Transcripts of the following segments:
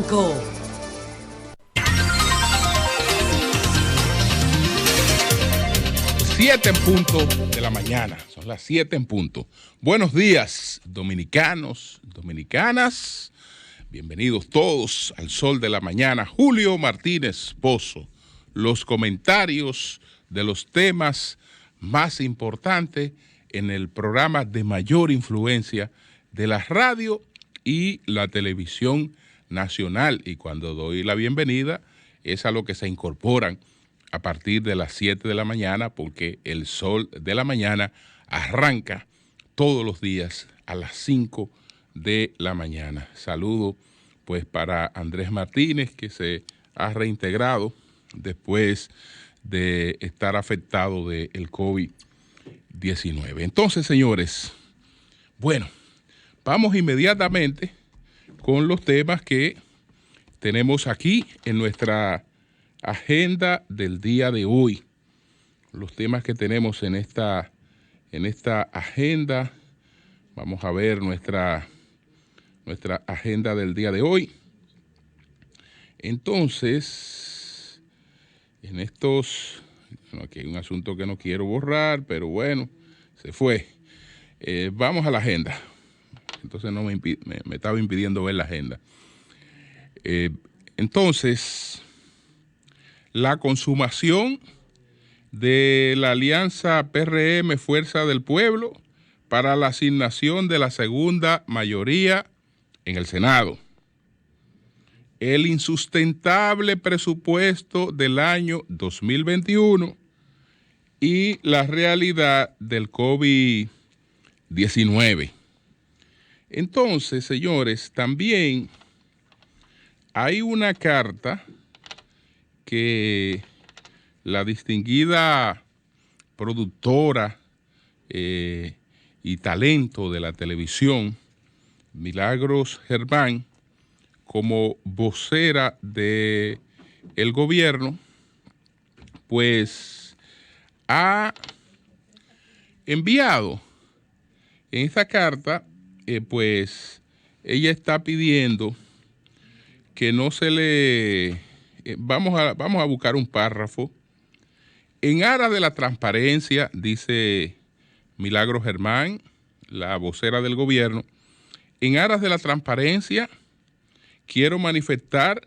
5. Siete en punto de la mañana, son las 7 en punto. Buenos días, dominicanos, dominicanas. Bienvenidos todos al Sol de la Mañana. Julio Martínez Pozo, los comentarios de los temas más importantes en el programa de mayor influencia de la radio y la televisión nacional. Y cuando doy la bienvenida es a lo que se incorporan a partir de las 7 de la mañana, porque el Sol de la Mañana arranca todos los días a las 5 de la mañana. Saludo pues para Andrés Martínez, que se ha reintegrado después de estar afectado del COVID-19. Entonces, señores, bueno, vamos inmediatamente con los temas que tenemos aquí en nuestra agenda del día de hoy. Los temas que tenemos en esta agenda. Vamos a ver nuestra agenda del día de hoy. Entonces, en estos, bueno, aquí hay un asunto que no quiero borrar, pero bueno, se fue. Vamos a la agenda. Entonces no me estaba impidiendo ver la agenda. Entonces, la consumación de la alianza PRM Fuerza del Pueblo para la asignación de la segunda mayoría en el Senado. El insustentable presupuesto del año 2021 y la realidad del COVID-19. Entonces, señores, también hay una carta que la distinguida productora y talento de la televisión, Milagros Germán, como vocera del gobierno, pues ha enviado en esta carta, pues ella está pidiendo que no se le... Vamos a buscar un párrafo. En aras de la transparencia, dice Milagros Germán, la vocera del gobierno, en aras de la transparencia, quiero manifestar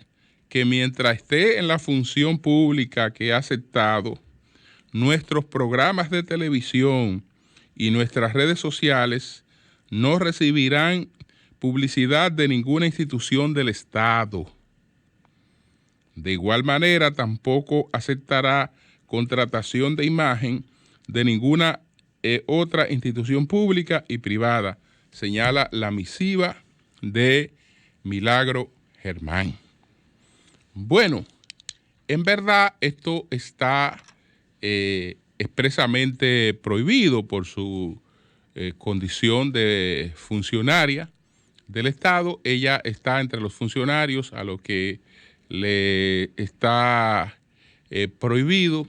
que mientras esté en la función pública que he aceptado, nuestros programas de televisión y nuestras redes sociales no recibirán publicidad de ninguna institución del Estado. De igual manera, tampoco aceptará contratación de imagen de ninguna otra institución pública y privada, señala la misiva de Milagro Germán. Bueno, en verdad esto está expresamente prohibido por su condición de funcionaria del Estado. Ella está entre los funcionarios a los que le está prohibido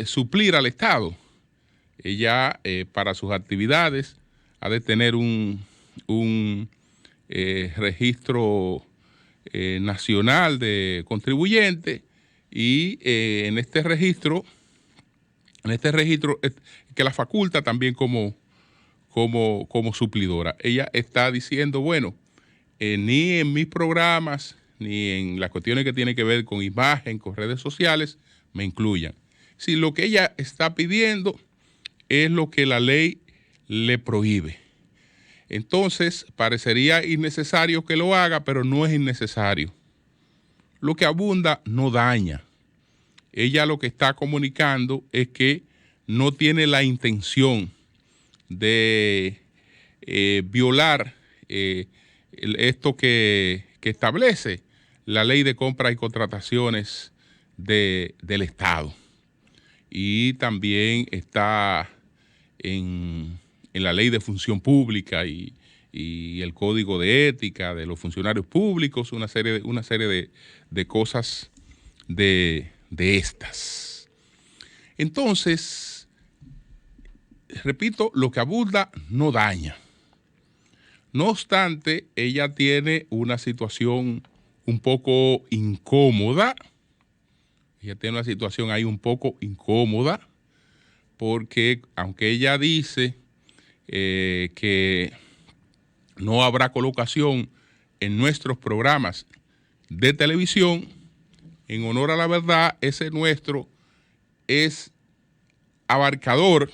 suplir al Estado. Ella para sus actividades ha de tener un registro nacional de contribuyentes y en este registro que la faculta también como suplidora. Ella está diciendo, bueno, ni en mis programas, ni en las cuestiones que tienen que ver con imagen, con redes sociales, me incluyan. Si lo que ella está pidiendo es lo que la ley le prohíbe, entonces parecería innecesario que lo haga, pero no es innecesario. Lo que abunda no daña. Ella lo que está comunicando es que no tiene la intención de violar esto que establece la ley de compras y contrataciones del Estado. Y también está en la ley de función pública y el código de ética de los funcionarios públicos, una serie de cosas de estas. Entonces, repito, lo que abunda no daña. No obstante, ella tiene una situación un poco incómoda. Ella tiene una situación ahí un poco incómoda porque aunque ella dice que no habrá colocación en nuestros programas de televisión, en honor a la verdad, ese nuestro es abarcador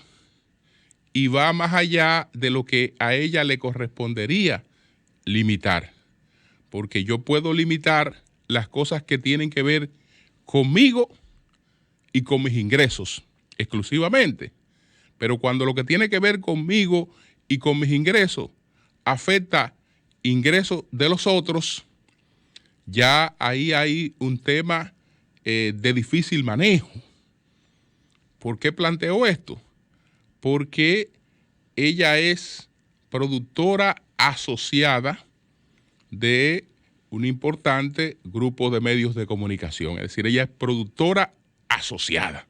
y va más allá de lo que a ella le correspondería limitar. Porque yo puedo limitar las cosas que tienen que ver conmigo y con mis ingresos exclusivamente. Pero cuando lo que tiene que ver conmigo y con mis ingresos afecta ingresos de los otros, ya ahí hay un tema de difícil manejo. ¿Por qué planteo esto? Porque ella es productora asociada de un importante grupo de medios de comunicación. Es decir, ella es productora asociada.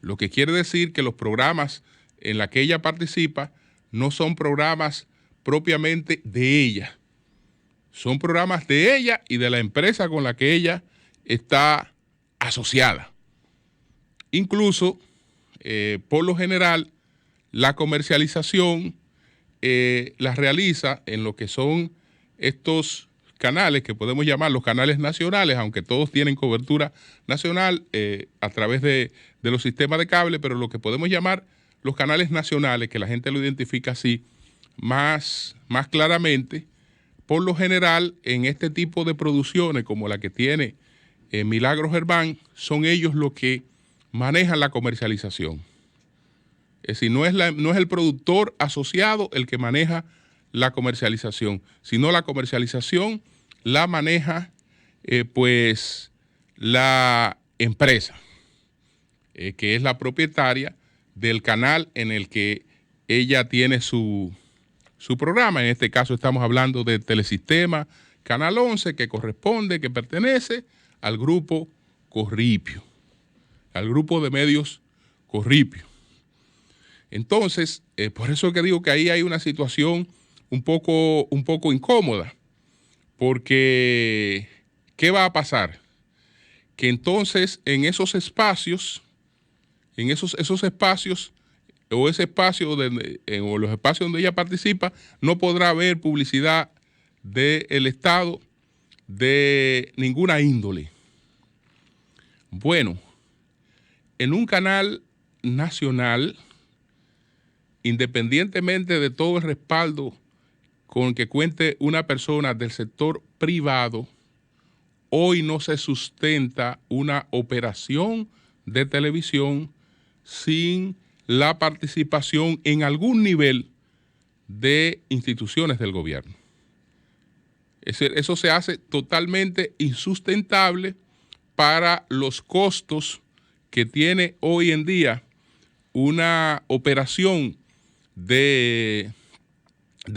Lo que quiere decir que los programas en los que ella participa no son programas propiamente de ella. Son programas de ella y de la empresa con la que ella está asociada. Incluso, por lo general, la comercialización la realiza en lo que son estos canales que podemos llamar los canales nacionales, aunque todos tienen cobertura nacional a través de los sistemas de cable, pero lo que podemos llamar los canales nacionales, que la gente lo identifica así más claramente, por lo general en este tipo de producciones como la que tiene Milagros Germán, son ellos los que manejan la comercialización. Es decir, no es el productor asociado el que maneja la comercialización, sino la comercialización la maneja pues la empresa, que es la propietaria del canal en el que ella tiene su programa. En este caso estamos hablando de Telesistema, Canal 11, que pertenece al grupo Corripio, al grupo de medios Corripio. Entonces, por eso que digo que ahí hay una situación un poco incómoda, porque ¿qué va a pasar? Que entonces en esos espacios, o ese espacio o los espacios donde ella participa, no podrá haber publicidad del Estado de ninguna índole. Bueno, en un canal nacional, independientemente de todo el respaldo con que cuente una persona del sector privado, hoy no se sustenta una operación de televisión sin la participación en algún nivel de instituciones del gobierno. Eso se hace totalmente insustentable para los costos que tiene hoy en día una operación de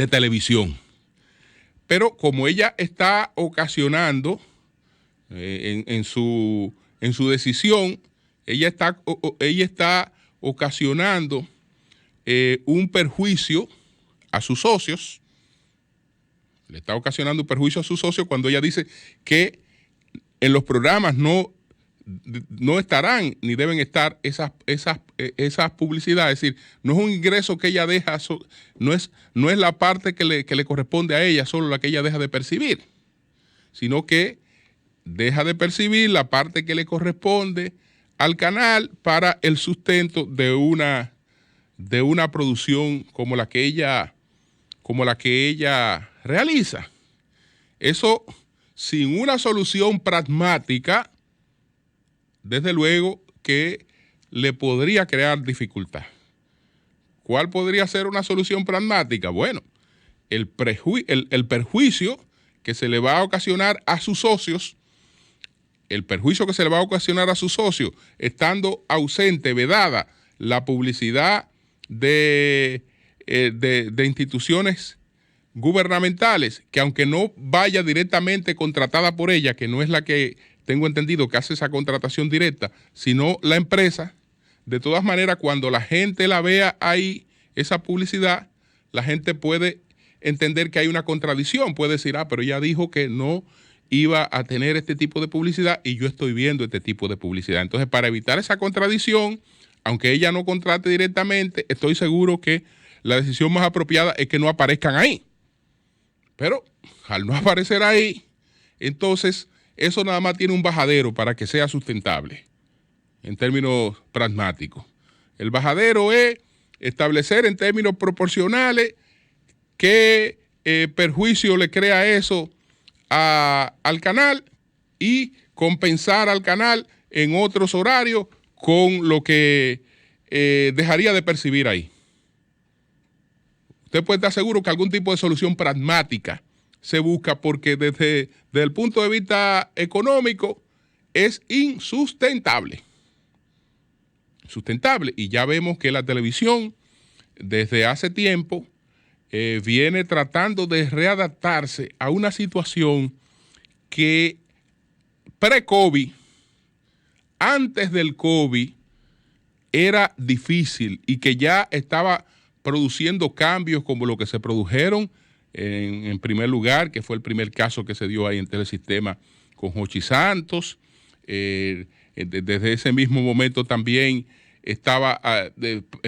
televisión. Pero como ella está ocasionando en su decisión, ella está ocasionando un perjuicio a sus socios. Le está ocasionando un perjuicio a sus socios cuando ella dice que en los programas no estarán ni deben estar esas publicidades. Es decir, no es un ingreso que ella deja, no es la parte que le corresponde a ella, solo la que ella deja de percibir, sino que deja de percibir la parte que le corresponde al canal para el sustento de una producción como la que ella realiza. Eso, sin una solución pragmática, desde luego que le podría crear dificultad. ¿Cuál podría ser una solución pragmática? Bueno, el perjuicio que se le va a ocasionar a sus socios, estando ausente, vedada la publicidad de instituciones gubernamentales, que aunque no vaya directamente contratada por ella, que no es la que tengo entendido que hace esa contratación directa, sino la empresa, de todas maneras, cuando la gente la vea ahí, esa publicidad, la gente puede entender que hay una contradicción. Puede decir, pero ella dijo que no iba a tener este tipo de publicidad y yo estoy viendo este tipo de publicidad. Entonces, para evitar esa contradicción, aunque ella no contrate directamente, estoy seguro que la decisión más apropiada es que no aparezcan ahí. Pero al no aparecer ahí, entonces eso nada más tiene un bajadero para que sea sustentable en términos pragmáticos. El bajadero es establecer en términos proporcionales qué perjuicio le crea eso al canal y compensar al canal en otros horarios con lo que dejaría de percibir ahí. Usted puede estar seguro que algún tipo de solución pragmática se busca porque desde el punto de vista económico es insustentable. Y ya vemos que la televisión desde hace tiempo viene tratando de readaptarse a una situación que pre-COVID, antes del COVID, era difícil y que ya estaba produciendo cambios como lo que se produjeron en primer lugar, que fue el primer caso que se dio ahí en Telesistema con Jochi Santos. Desde ese mismo momento también estaba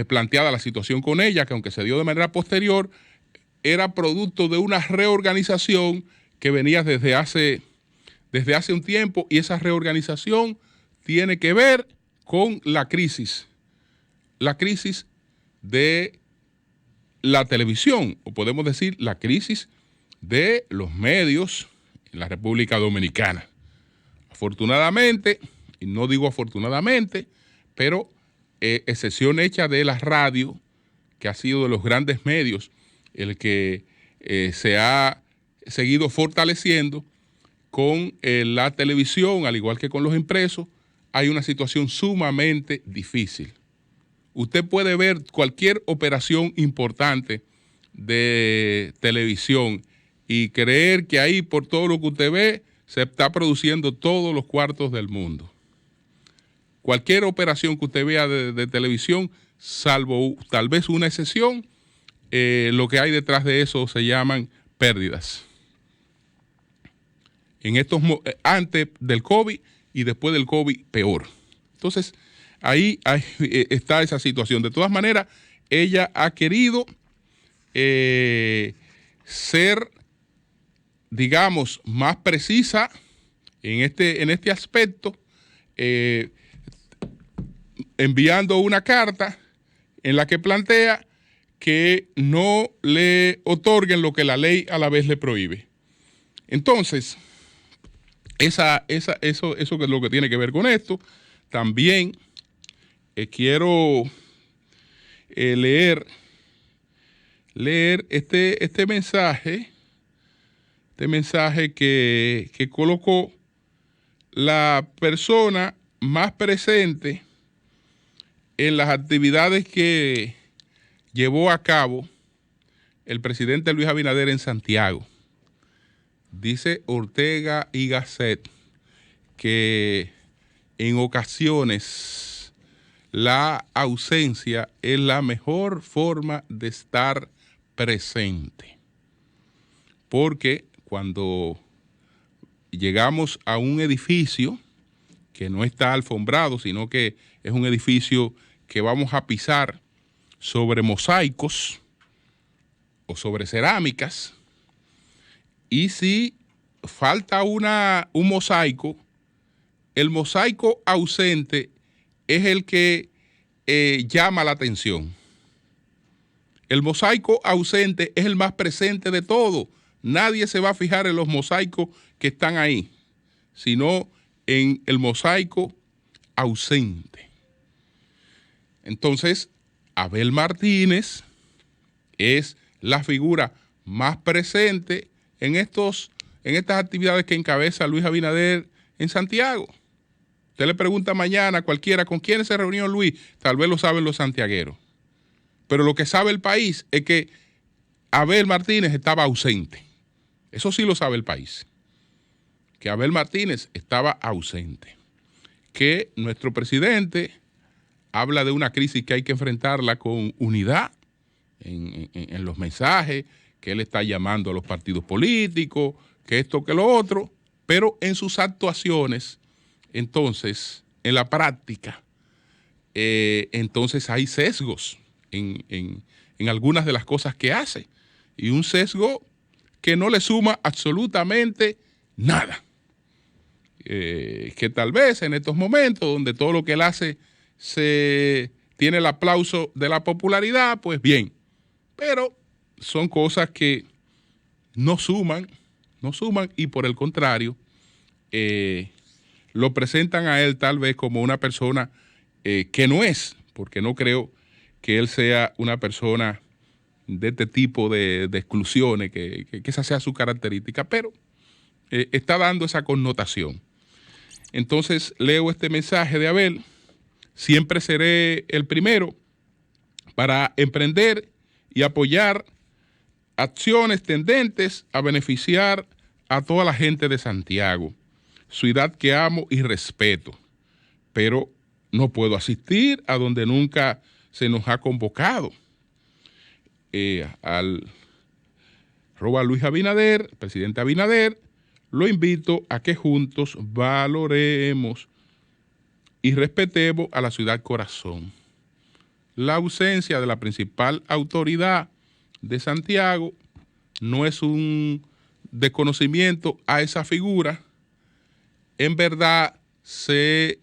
planteada la situación con ella, que aunque se dio de manera posterior, era producto de una reorganización que venía desde hace un tiempo, y esa reorganización tiene que ver con la crisis de la televisión, o podemos decir la crisis de los medios en la República Dominicana. Afortunadamente, y no digo afortunadamente, pero excepción hecha de la radio, que ha sido de los grandes medios el que se ha seguido fortaleciendo, con la televisión, al igual que con los impresos, hay una situación sumamente difícil. Usted puede ver cualquier operación importante de televisión y creer que ahí, por todo lo que usted ve, se está produciendo todos los cuartos del mundo. Cualquier operación que usted vea de televisión, salvo tal vez una excepción, lo que hay detrás de eso se llaman pérdidas. Antes del COVID y después del COVID, peor. Entonces, ahí está esa situación. De todas maneras, ella ha querido ser, digamos, más precisa en este aspecto, enviando una carta en la que plantea que no le otorguen lo que la ley a la vez le prohíbe. Entonces, eso es lo que tiene que ver con esto. También quiero leer este mensaje que colocó la persona más presente en las actividades que llevó a cabo el presidente Luis Abinader en Santiago. Dice Ortega y Gasset que en ocasiones la ausencia es la mejor forma de estar presente. Porque cuando llegamos a un edificio que no está alfombrado, sino que es un edificio que vamos a pisar sobre mosaicos o sobre cerámicas, y si falta un mosaico, el mosaico ausente es el que llama la atención. El mosaico ausente es el más presente de todo. Nadie se va a fijar en los mosaicos que están ahí, sino en el mosaico ausente. Entonces, Abel Martínez es la figura más presente en estas actividades que encabeza Luis Abinader en Santiago. Usted le pregunta mañana a cualquiera con quién se reunió Luis, tal vez lo saben los santiagueros. Pero lo que sabe el país es que Abel Martínez estaba ausente. Eso sí lo sabe el país. Que Abel Martínez estaba ausente. Que nuestro presidente habla de una crisis que hay que enfrentarla con unidad en los mensajes, que él está llamando a los partidos políticos, que esto, que lo otro, pero en sus actuaciones, entonces, en la práctica, entonces hay sesgos en algunas de las cosas que hace, y un sesgo que no le suma absolutamente nada. Que tal vez en estos momentos donde todo lo que él hace tiene el aplauso de la popularidad, pues bien, pero son cosas que no suman y por el contrario lo presentan a él tal vez como una persona que no es, porque no creo que él sea una persona de este tipo de exclusiones, que esa sea su característica, pero está dando esa connotación. Entonces leo este mensaje de Abel: siempre seré el primero para emprender y apoyar acciones tendentes a beneficiar a toda la gente de Santiago, ciudad que amo y respeto, pero no puedo asistir a donde nunca se nos ha convocado. Al Luis Abinader, presidente Abinader, lo invito a que juntos valoremos y respetemos a la ciudad corazón. La ausencia de la principal autoridad de Santiago no es un desconocimiento a esa figura. En verdad se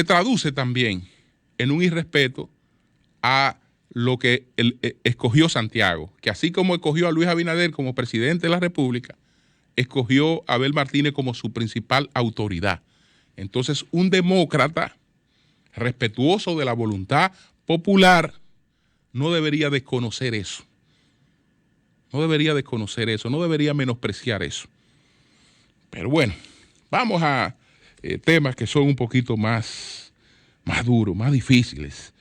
traduce también en un irrespeto a lo que escogió Santiago, que así como escogió a Luis Abinader como presidente de la República, escogió a Abel Martínez como su principal autoridad. Entonces, un demócrata respetuoso de la voluntad popular no debería desconocer eso. No debería desconocer eso, no debería menospreciar eso. Pero bueno, vamos a temas que son un poquito más duros, más difíciles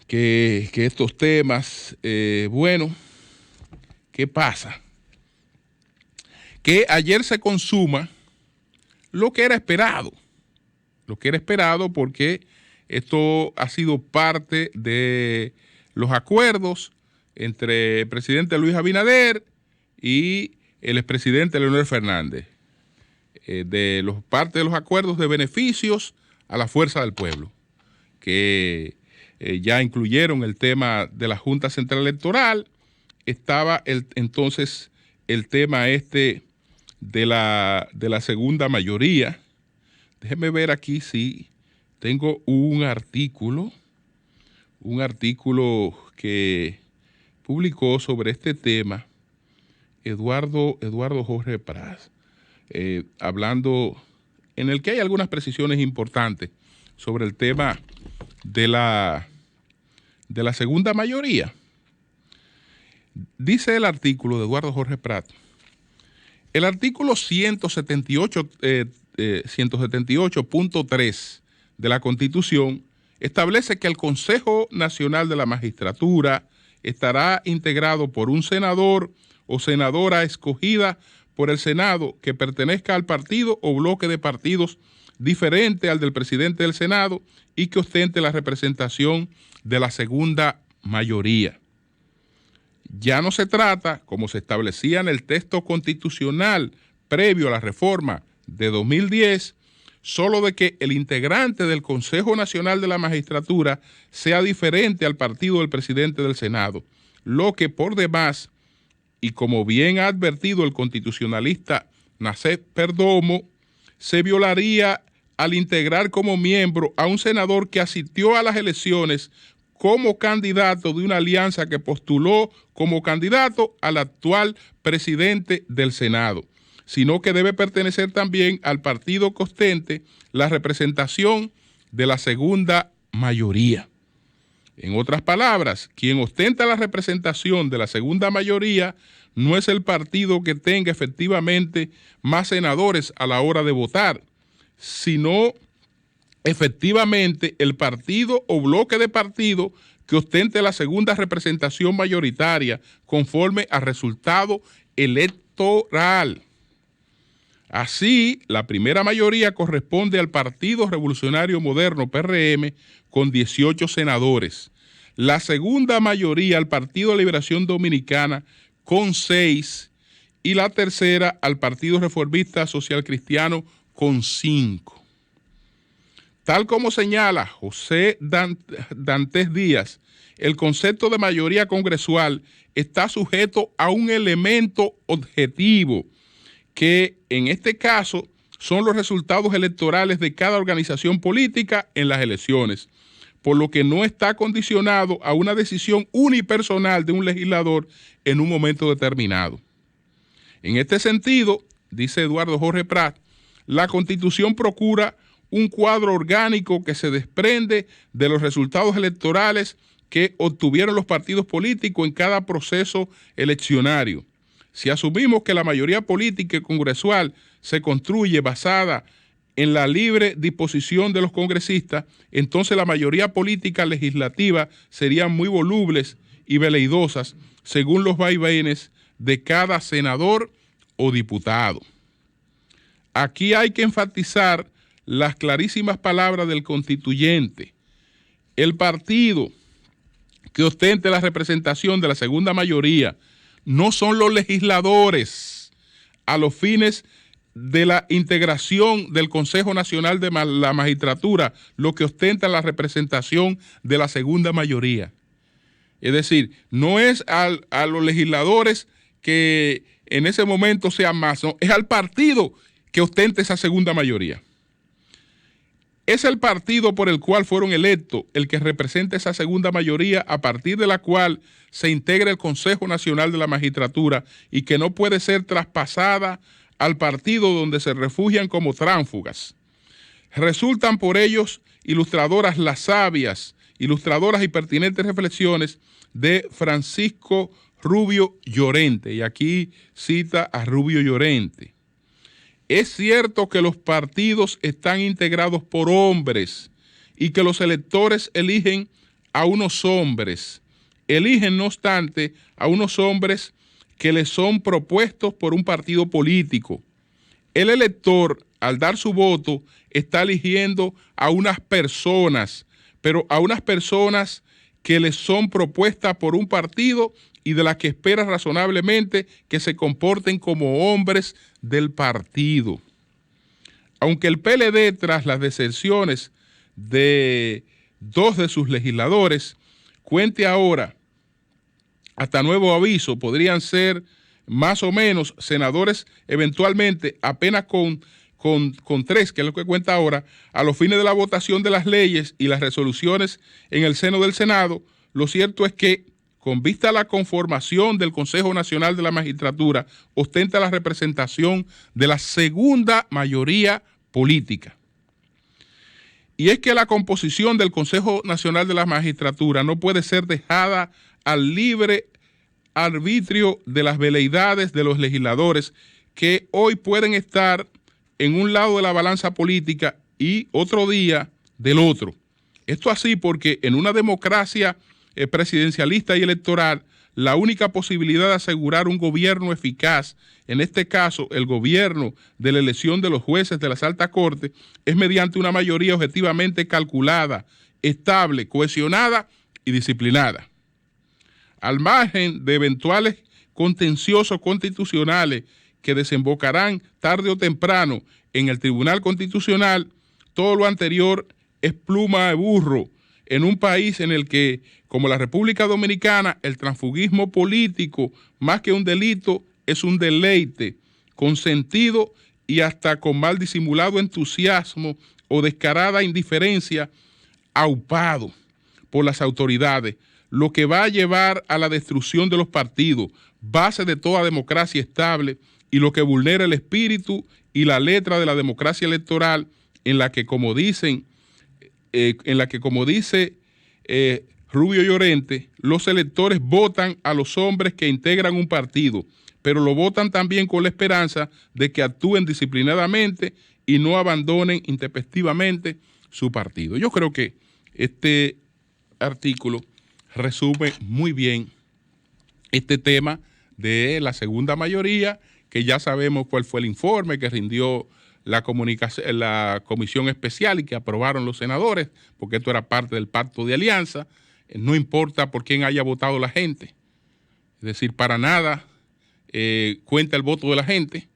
que estos temas. Bueno, ¿qué pasa? Que ayer se consuma lo que era esperado porque esto ha sido parte de los acuerdos entre el presidente Luis Abinader y el expresidente Leonel Fernández, parte de los acuerdos de beneficios a la fuerza del pueblo, que ya incluyeron el tema de la Junta Central Electoral. Estaba entonces el tema de la segunda mayoría. Déjenme ver aquí si tengo un artículo que publicó sobre este tema Eduardo Jorge Praz, hablando, en el que hay algunas precisiones importantes sobre el tema de la segunda mayoría. Dice el artículo de Eduardo Jorge Prat: el artículo 178.3 de la Constitución establece que el Consejo Nacional de la Magistratura estará integrado por un senador o senadora escogida por el Senado que pertenezca al partido o bloque de partidos diferente al del presidente del Senado y que ostente la representación de la segunda mayoría. Ya no se trata, como se establecía en el texto constitucional previo a la reforma de 2010, solo de que el integrante del Consejo Nacional de la Magistratura sea diferente al partido del presidente del Senado, lo que por demás, y como bien ha advertido el constitucionalista Nacet Perdomo, se violaría al integrar como miembro a un senador que asistió a las elecciones como candidato de una alianza que postuló como candidato al actual presidente del Senado, sino que debe pertenecer también al partido que ostente la representación de la segunda mayoría. En otras palabras, quien ostenta la representación de la segunda mayoría no es el partido que tenga efectivamente más senadores a la hora de votar, sino efectivamente el partido o bloque de partido que ostente la segunda representación mayoritaria conforme al resultado electoral. Así, la primera mayoría corresponde al Partido Revolucionario Moderno, PRM, con 18 senadores. la segunda mayoría al Partido de Liberación Dominicana con 6 y la tercera al Partido Reformista Social Cristiano con 5. Tal como señala José Dantes Díaz, el concepto de mayoría congresual está sujeto a un elemento objetivo, que en este caso son los resultados electorales de cada organización política en las elecciones, por lo que no está condicionado a una decisión unipersonal de un legislador en un momento determinado. En este sentido, dice Eduardo Jorge Prat, la Constitución procura un cuadro orgánico que se desprende de los resultados electorales que obtuvieron los partidos políticos en cada proceso eleccionario. Si asumimos que la mayoría política y congresual se construye basada en la libre disposición de los congresistas, entonces la mayoría política legislativa serían muy volubles y veleidosas según los vaivenes de cada senador o diputado. Aquí hay que enfatizar las clarísimas palabras del constituyente. El partido que ostente la representación de la segunda mayoría no son los legisladores a los fines de la integración del Consejo Nacional de la Magistratura, lo que ostenta la representación de la segunda mayoría. Es decir, no es a los legisladores que en ese momento sean más, no, es al partido que ostenta esa segunda mayoría. Es el partido por el cual fueron electos el que representa esa segunda mayoría, a partir de la cual se integra el Consejo Nacional de la Magistratura, y que no puede ser traspasada al partido donde se refugian como tránsfugas. Resultan por ellos ilustradoras las sabias, ilustradoras y pertinentes reflexiones de Francisco Rubio Llorente, y aquí cita a Rubio Llorente. Es cierto que los partidos están integrados por hombres y que los electores eligen a unos hombres. Eligen, no obstante, a unos hombres que les son propuestos por un partido político. El elector, al dar su voto, está eligiendo a unas personas, pero a unas personas que les son propuestas por un partido y de las que espera razonablemente que se comporten como hombres del partido. Aunque el PLD, tras las deserciones de 2 de sus legisladores, cuente ahora, hasta nuevo aviso, podrían ser más o menos senadores eventualmente apenas con 3, que es lo que cuenta ahora, a los fines de la votación de las leyes y las resoluciones en el seno del Senado, lo cierto es que, con vista a la conformación del Consejo Nacional de la Magistratura, ostenta la representación de la segunda mayoría política. Y es que la composición del Consejo Nacional de la Magistratura no puede ser dejada al libre arbitrio de las veleidades de los legisladores, que hoy pueden estar en un lado de la balanza política y otro día del otro. Esto así porque en una democracia presidencialista y electoral, la única posibilidad de asegurar un gobierno eficaz, en este caso el gobierno de la elección de los jueces de las altas cortes, es mediante una mayoría objetivamente calculada, estable, cohesionada y disciplinada. Al margen de eventuales contenciosos constitucionales que desembocarán tarde o temprano en el Tribunal Constitucional, todo lo anterior es pluma de burro en un país en el que, como la República Dominicana, el transfugismo político, más que un delito, es un deleite, con sentido y hasta con mal disimulado entusiasmo o descarada indiferencia, aupado por las autoridades, lo que va a llevar a la destrucción de los partidos, base de toda democracia estable, y lo que vulnera el espíritu y la letra de la democracia electoral, en la que, como dice Rubio Llorente, los electores votan a los hombres que integran un partido, pero lo votan también con la esperanza de que actúen disciplinadamente y no abandonen intempestivamente su partido. Yo creo que este artículo resume muy bien este tema de la segunda mayoría, que ya sabemos cuál fue el informe que rindió la comisión especial y que aprobaron los senadores, porque esto era parte del pacto de alianza. no importa por quién haya votado la gente. Es decir, para nada cuenta el voto de la gente,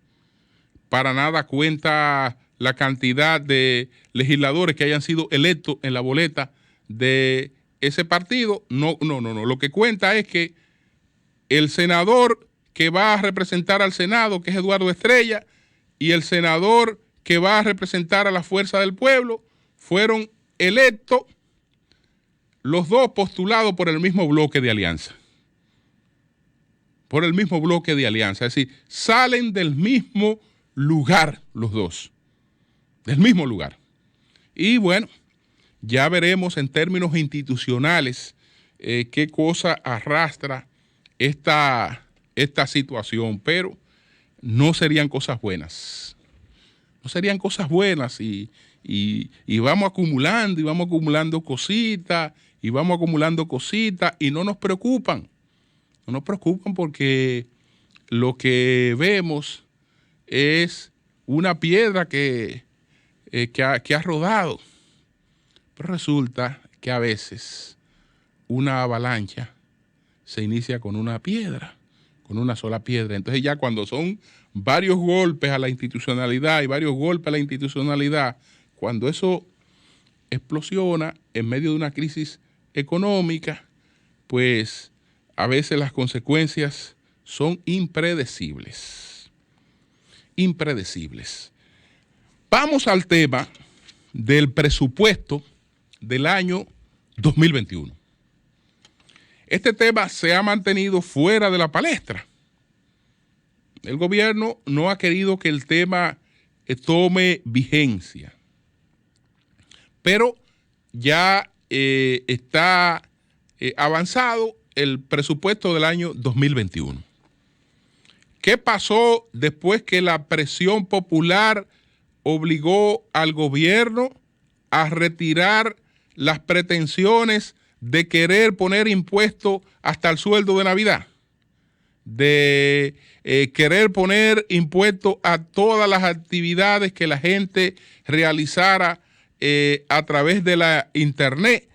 para nada cuenta la cantidad de legisladores que hayan sido electos en la boleta de ese partido. No. Lo que cuenta es que el senador que va a representar al Senado, que es Eduardo Estrella, y el senador que va a representar a la Fuerza del Pueblo, fueron electos los dos postulados por el mismo bloque de alianza. Por el mismo bloque de alianza. Es decir, salen del mismo lugar los dos. Del mismo lugar. Y bueno, ya veremos en términos institucionales qué cosa arrastra esta situación, pero no serían cosas buenas. No serían cosas buenas y vamos acumulando cositas y vamos acumulando cositas y no nos preocupan. No nos preocupan porque lo que vemos es una piedra que ha rodado. Pero resulta que a veces una avalancha se inicia con una piedra, con una sola piedra. Entonces ya cuando son varios golpes a la institucionalidad y varios golpes a la institucionalidad, cuando eso explosiona en medio de una crisis económica, pues a veces las consecuencias son impredecibles. Impredecibles. Vamos al tema del presupuesto del año 2021. Este tema se ha mantenido fuera de la palestra. El gobierno no ha querido que el tema tome vigencia, pero ya está avanzado el presupuesto del año 2021. ¿Qué pasó después que la presión popular obligó al gobierno a retirar las pretensiones de querer poner impuestos hasta el sueldo de Navidad? De querer poner impuestos a todas las actividades que la gente realizara a través de la internet,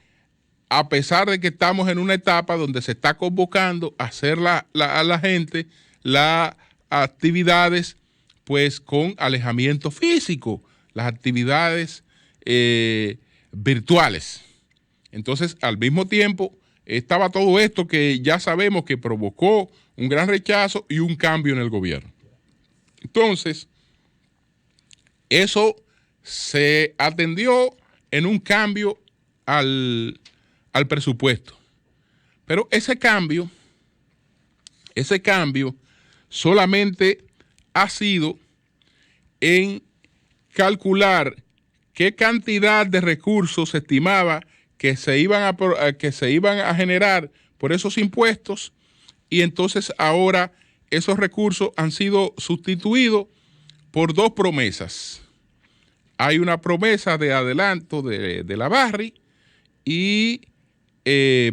a pesar de que estamos en una etapa donde se está convocando a hacer a la gente las actividades pues con alejamiento físico, las actividades virtuales. Entonces, al mismo tiempo, estaba todo esto que ya sabemos que provocó un gran rechazo y un cambio en el gobierno. Entonces, eso se atendió en un cambio al presupuesto. Pero ese cambio solamente ha sido en calcular qué cantidad de recursos se estimaba que se iban a generar por esos impuestos, y entonces ahora esos recursos han sido sustituidos por dos promesas. Hay una promesa de adelanto de la Barri y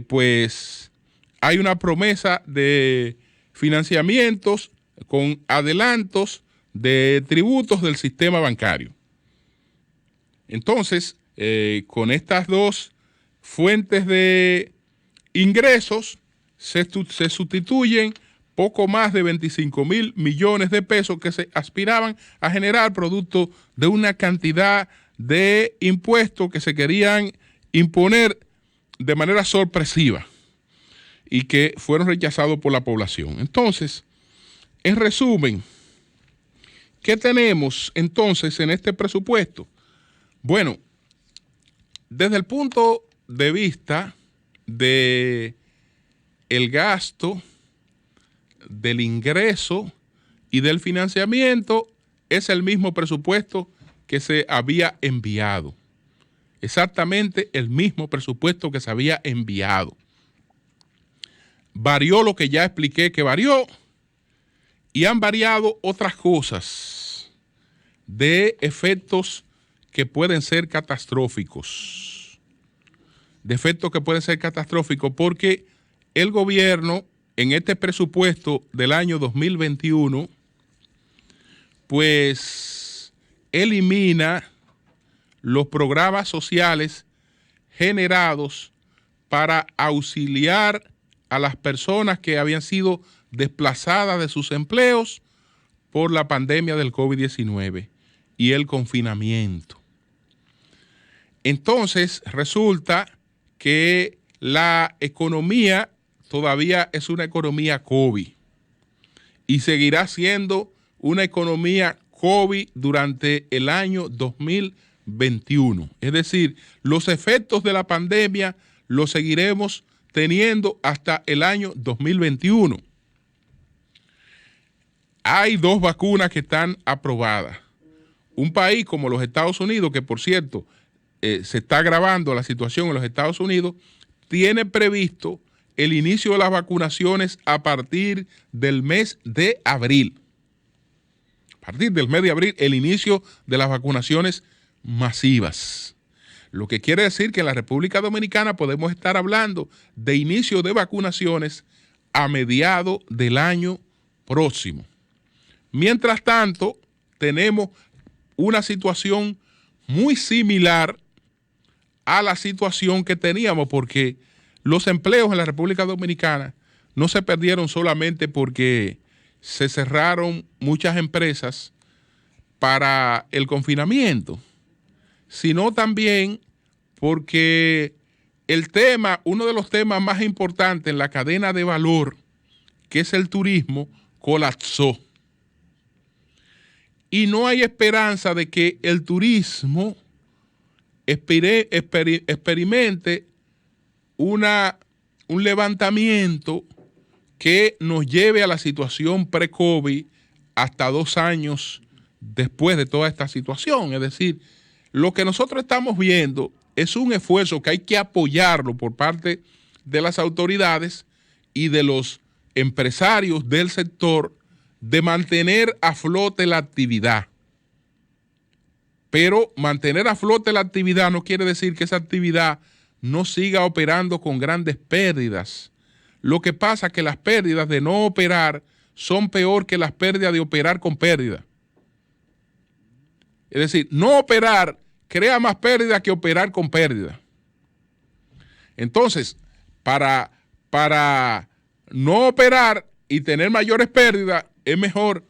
pues hay una promesa de financiamientos con adelantos de tributos del sistema bancario. Entonces, con estas dos fuentes de ingresos se sustituyen poco más de 25,000 millones de pesos que se aspiraban a generar producto de una cantidad de impuestos que se querían imponer de manera sorpresiva y que fueron rechazados por la población. Entonces, en resumen, ¿qué tenemos entonces en este presupuesto? Bueno, desde el punto de vista de el gasto, del ingreso y del financiamiento, es el mismo presupuesto que se había enviado. Exactamente el mismo presupuesto que se había enviado. Varió lo que ya expliqué que varió, y han variado otras cosas de efectos que pueden ser catastróficos. De efectos que pueden ser catastróficos porque el gobierno en este presupuesto del año 2021 pues elimina los programas sociales generados para auxiliar a las personas que habían sido desplazadas de sus empleos por la pandemia del COVID-19 y el confinamiento. Entonces, resulta que la economía todavía es una economía COVID y seguirá siendo una economía COVID durante el año 2021. Es decir, los efectos de la pandemia los seguiremos teniendo hasta el año 2021. Hay 2 vacunas que están aprobadas. Un país como los Estados Unidos, que por cierto se está agravando la situación en los Estados Unidos, tiene previsto el inicio de las vacunaciones a partir del mes de abril. A partir del mes de abril, el inicio de las vacunaciones masivas. Lo que quiere decir que en la República Dominicana podemos estar hablando de inicio de vacunaciones a mediados del año próximo. Mientras tanto, tenemos una situación muy similar a la situación que teníamos, porque los empleos en la República Dominicana no se perdieron solamente porque se cerraron muchas empresas para el confinamiento, sino también porque uno de los temas más importantes en la cadena de valor, que es el turismo, colapsó. Y no hay esperanza de que el turismo experimente un levantamiento que nos lleve a la situación pre-COVID hasta 2 años después de toda esta situación. Es decir, lo que nosotros estamos viendo es un esfuerzo que hay que apoyarlo por parte de las autoridades y de los empresarios del sector de mantener a flote la actividad. Pero mantener a flote la actividad no quiere decir que esa actividad no siga operando con grandes pérdidas. Lo que pasa es que las pérdidas de no operar son peor que las pérdidas de operar con pérdida. Es decir, no operar crea más pérdida que operar con pérdida. Entonces, para no operar y tener mayores pérdidas, es mejor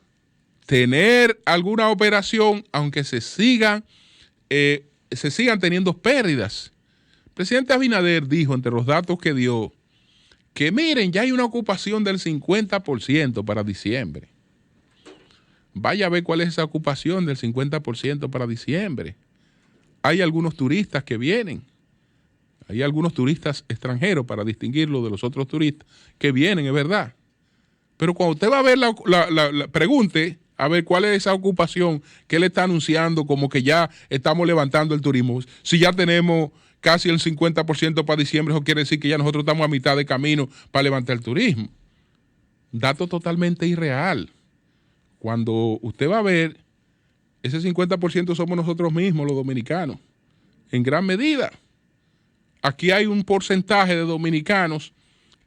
tener alguna operación, aunque se sigan teniendo pérdidas. El presidente Abinader dijo, entre los datos que dio, que miren, ya hay una ocupación del 50% para diciembre. Vaya a ver cuál es esa ocupación del 50% para diciembre. Hay algunos turistas que vienen. Hay algunos turistas extranjeros, para distinguirlo de los otros turistas, que vienen, es verdad. Pero cuando usted va a ver pregunte a ver cuál es esa ocupación que él está anunciando como que ya estamos levantando el turismo. Si ya tenemos casi el 50% para diciembre, eso quiere decir que ya nosotros estamos a mitad de camino para levantar el turismo. Dato totalmente irreal. Cuando usted va a ver, ese 50% somos nosotros mismos, los dominicanos, en gran medida. Aquí hay un porcentaje de dominicanos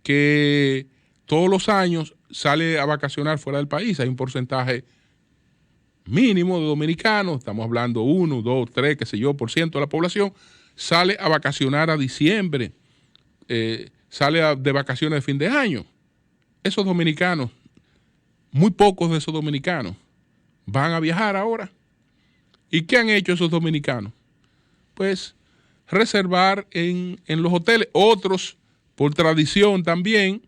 que todos los años sale a vacacionar fuera del país. Hay un porcentaje mínimo de dominicanos, estamos hablando 1, 2, 3, qué sé yo, por ciento de la población, sale a vacacionar a diciembre, sale de vacaciones de fin de año. Esos dominicanos, muy pocos de esos dominicanos, van a viajar ahora. ¿Y qué han hecho esos dominicanos? Pues reservar en los hoteles. Otros, por tradición también,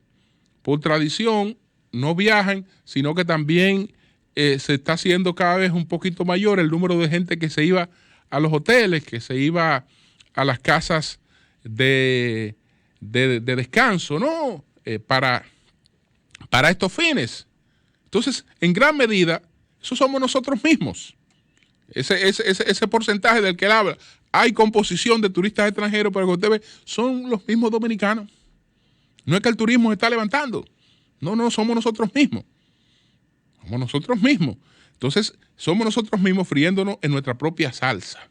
no viajan, sino que también se está haciendo cada vez un poquito mayor el número de gente que se iba a los hoteles, que se iba a las casas de descanso, ¿no? Para estos fines. Entonces, en gran medida, eso somos nosotros mismos. Ese porcentaje del que él habla. Hay composición de turistas extranjeros, pero que usted ve, son los mismos dominicanos. No es que el turismo se está levantando. No, somos nosotros mismos. Somos nosotros mismos. Entonces, somos nosotros mismos friéndonos en nuestra propia salsa.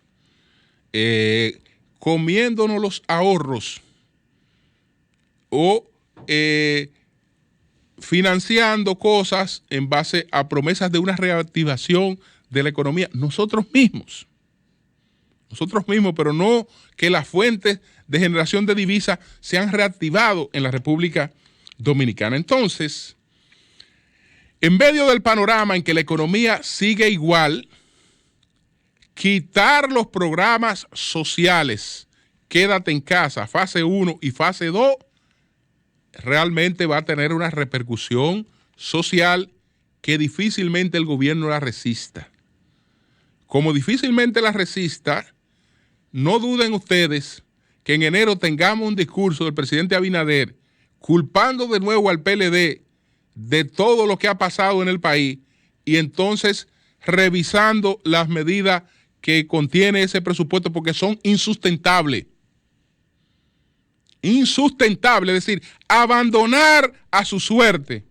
Comiéndonos los ahorros o financiando cosas en base a promesas de una reactivación de la economía. Nosotros mismos, pero no que las fuentes de generación de divisas se han reactivado en la República Dominicana. Entonces, en medio del panorama en que la economía sigue igual, quitar los programas sociales, quédate en casa, fase 1 y fase 2, realmente va a tener una repercusión social que difícilmente el gobierno la resista. Como difícilmente la resista, no duden ustedes que en enero tengamos un discurso del presidente Abinader culpando de nuevo al PLD de todo lo que ha pasado en el país y entonces revisando las medidas que contiene ese presupuesto porque son insustentables. Insustentable, es decir, abandonar a su suerte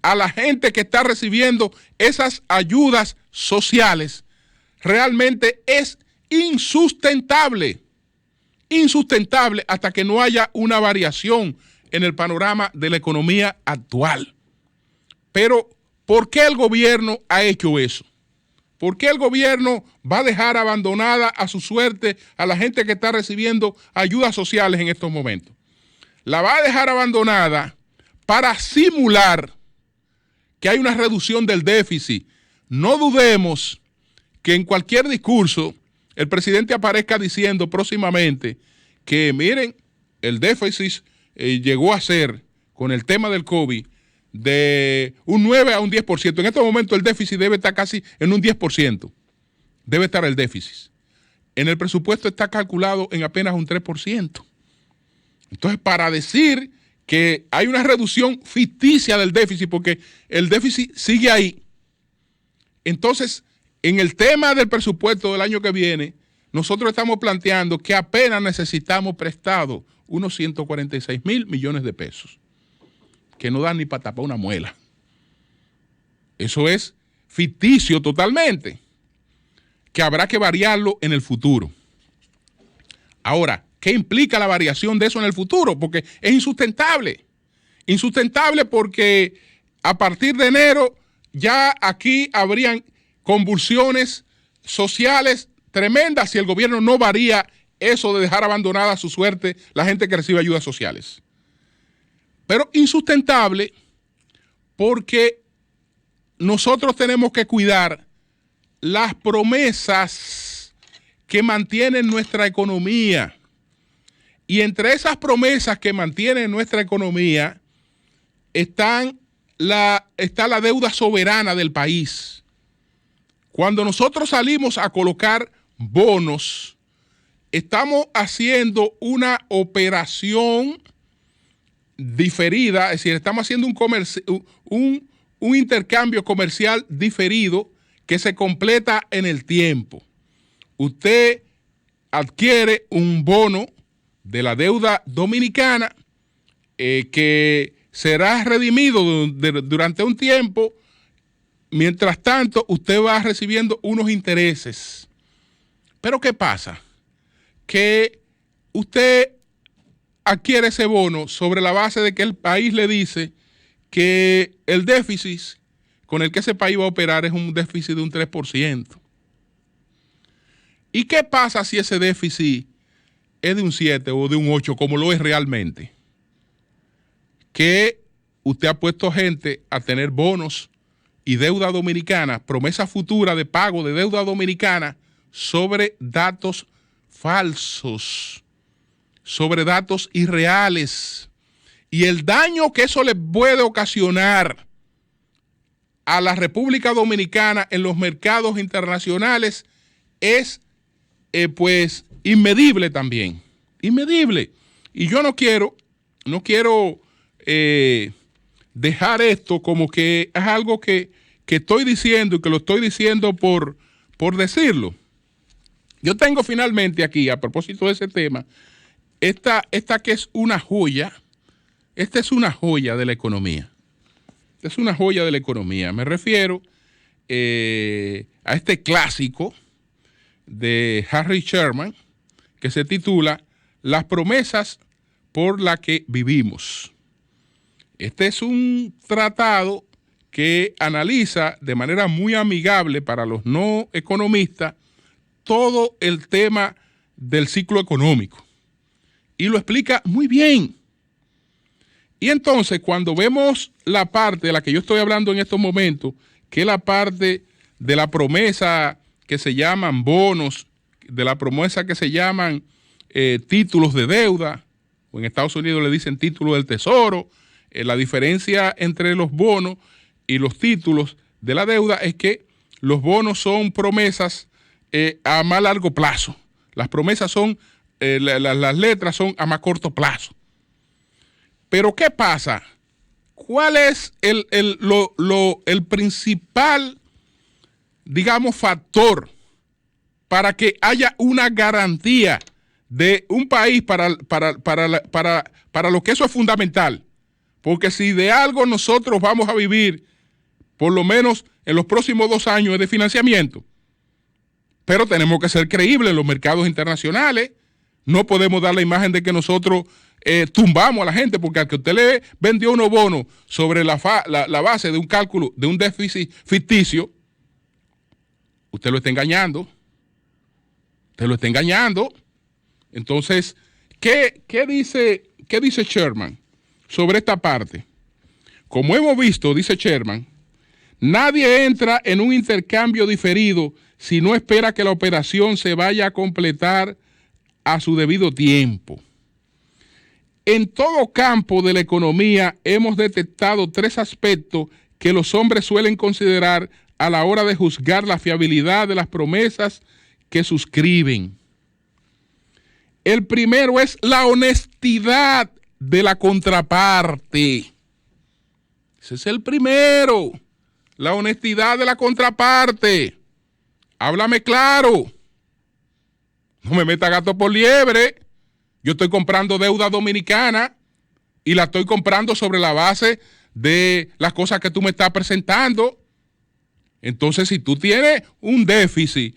a la gente que está recibiendo esas ayudas sociales realmente es insustentable. Insustentable hasta que no haya una variación en el panorama de la economía actual. Pero, ¿por qué el gobierno ha hecho eso? ¿Por qué el gobierno va a dejar abandonada a su suerte a la gente que está recibiendo ayudas sociales en estos momentos? La va a dejar abandonada para simular que hay una reducción del déficit. No dudemos que en cualquier discurso el presidente aparezca diciendo próximamente que, miren, el déficit llegó a ser, con el tema del COVID, de un 9 a un 10%. En este momento el déficit debe estar casi en un 10%. Debe estar el déficit. En el presupuesto está calculado en apenas un 3%. Entonces, para decir que hay una reducción ficticia del déficit, porque el déficit sigue ahí, entonces, en el tema del presupuesto del año que viene, nosotros estamos planteando que apenas necesitamos prestado unos 146 millones de pesos, que no dan ni para tapar una muela. Eso es ficticio totalmente, que habrá que variarlo en el futuro. Ahora, ¿qué implica la variación de eso en el futuro? Porque es insustentable. Insustentable porque a partir de enero ya aquí habrían convulsiones sociales tremendas si el gobierno no varía eso de dejar abandonada a su suerte la gente que recibe ayudas sociales. Pero insustentable porque nosotros tenemos que cuidar las promesas que mantienen nuestra economía. Y entre esas promesas que mantienen nuestra economía está la deuda soberana del país. Cuando nosotros salimos a colocar bonos, estamos haciendo una operación diferida, es decir, estamos haciendo un intercambio comercial diferido que se completa en el tiempo. Usted adquiere un bono de la deuda dominicana que será redimido durante un tiempo. Mientras tanto, usted va recibiendo unos intereses. Pero ¿qué pasa? Que usted adquiere ese bono sobre la base de que el país le dice que el déficit con el que ese país va a operar es un déficit de un 3%. ¿Y qué pasa si ese déficit es de un 7 o de un 8, como lo es realmente? Que usted ha puesto gente a tener bonos y deuda dominicana, promesa futura de pago de deuda dominicana sobre datos falsos, sobre datos irreales. Y el daño que eso le puede ocasionar a la República Dominicana en los mercados internacionales es pues inmedible también, inmedible. Y yo no quiero dejar esto como que es algo que estoy diciendo y que lo estoy diciendo por decirlo. Yo tengo finalmente aquí, a propósito de ese tema, esta que es una joya. Esta es una joya de la economía. Esta es una joya de la economía. Me refiero a este clásico de Harry Sherman que se titula Las promesas por las que vivimos. Este es un tratado que analiza de manera muy amigable para los no economistas todo el tema del ciclo económico. y lo explica muy bien. Y entonces, cuando vemos la parte de la que yo estoy hablando en estos momentos, que es la parte de la promesa que se llaman bonos, de la promesa que se llaman títulos de deuda, o en Estados Unidos le dicen títulos del tesoro. La diferencia entre los bonos y los títulos de la deuda es que los bonos son promesas a más largo plazo. Las promesas son, las letras son a más corto plazo. Pero ¿qué pasa? ¿Cuál es el principal, digamos, factor para que haya una garantía de un país para lo que eso es fundamental? Porque si de algo nosotros vamos a vivir, por lo menos en los próximos 2 años, es de financiamiento. Pero tenemos que ser creíbles en los mercados internacionales. No podemos dar la imagen de que nosotros tumbamos a la gente, porque al que usted le vendió unos bonos sobre la base de un cálculo, de un déficit ficticio, usted lo está engañando. Usted lo está engañando. Entonces, ¿qué dice Sherman sobre esta parte? Como hemos visto, dice Sherman, nadie entra en un intercambio diferido si no espera que la operación se vaya a completar a su debido tiempo. En todo campo de la economía hemos detectado 3 aspectos que los hombres suelen considerar a la hora de juzgar la fiabilidad de las promesas que suscriben. El primero es la honestidad de la contraparte. Ese es el primero. La honestidad de la contraparte. Háblame claro. No me meta gato por liebre. Yo estoy comprando deuda dominicana y la estoy comprando sobre la base de las cosas que tú me estás presentando. Entonces, si tú tienes un déficit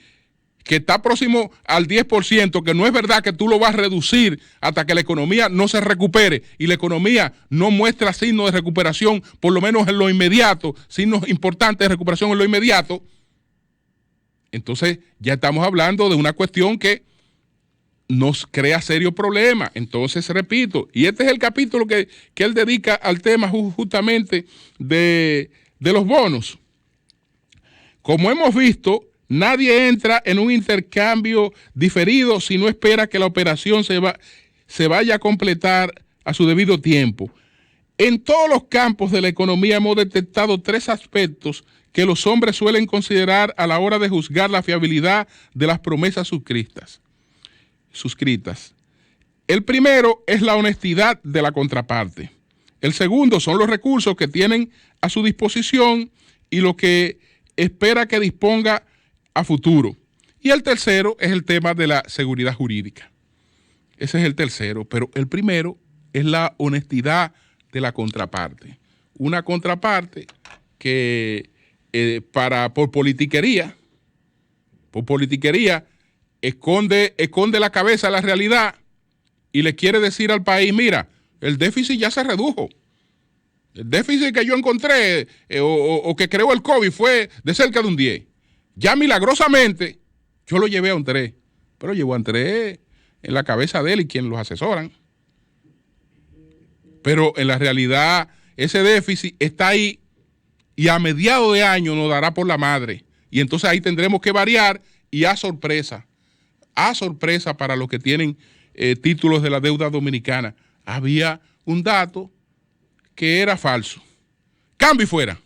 que está próximo al 10%, que no es verdad que tú lo vas a reducir hasta que la economía no se recupere y la economía no muestra signos de recuperación, por lo menos en lo inmediato, signos importantes de recuperación en lo inmediato, entonces ya estamos hablando de una cuestión que nos crea serio problema. Entonces, repito, y este es el capítulo que él dedica al tema justamente de los bonos. Como hemos visto, nadie entra en un intercambio diferido si no espera que la operación se vaya a completar a su debido tiempo. En todos los campos de la economía hemos detectado 3 aspectos que los hombres suelen considerar a la hora de juzgar la fiabilidad de las promesas suscritas. El primero es la honestidad de la contraparte. El segundo son los recursos que tienen a su disposición y lo que espera que disponga a futuro. Y el tercero es el tema de la seguridad jurídica. Ese es el tercero, pero el primero es la honestidad de la contraparte. Una contraparte que por politiquería, esconde la cabeza a la realidad y le quiere decir al país, mira, el déficit ya se redujo. El déficit que yo encontré o que creó el COVID fue de cerca de un 10. Ya milagrosamente yo lo llevé a un 3, pero llevó a un 3 en la cabeza de él y quienes los asesoran. Pero en la realidad ese déficit está ahí y a mediados de año nos dará por la madre. Y entonces ahí tendremos que variar y a sorpresa para los que tienen títulos de la deuda dominicana, había un dato que era falso. Cambio y fuera.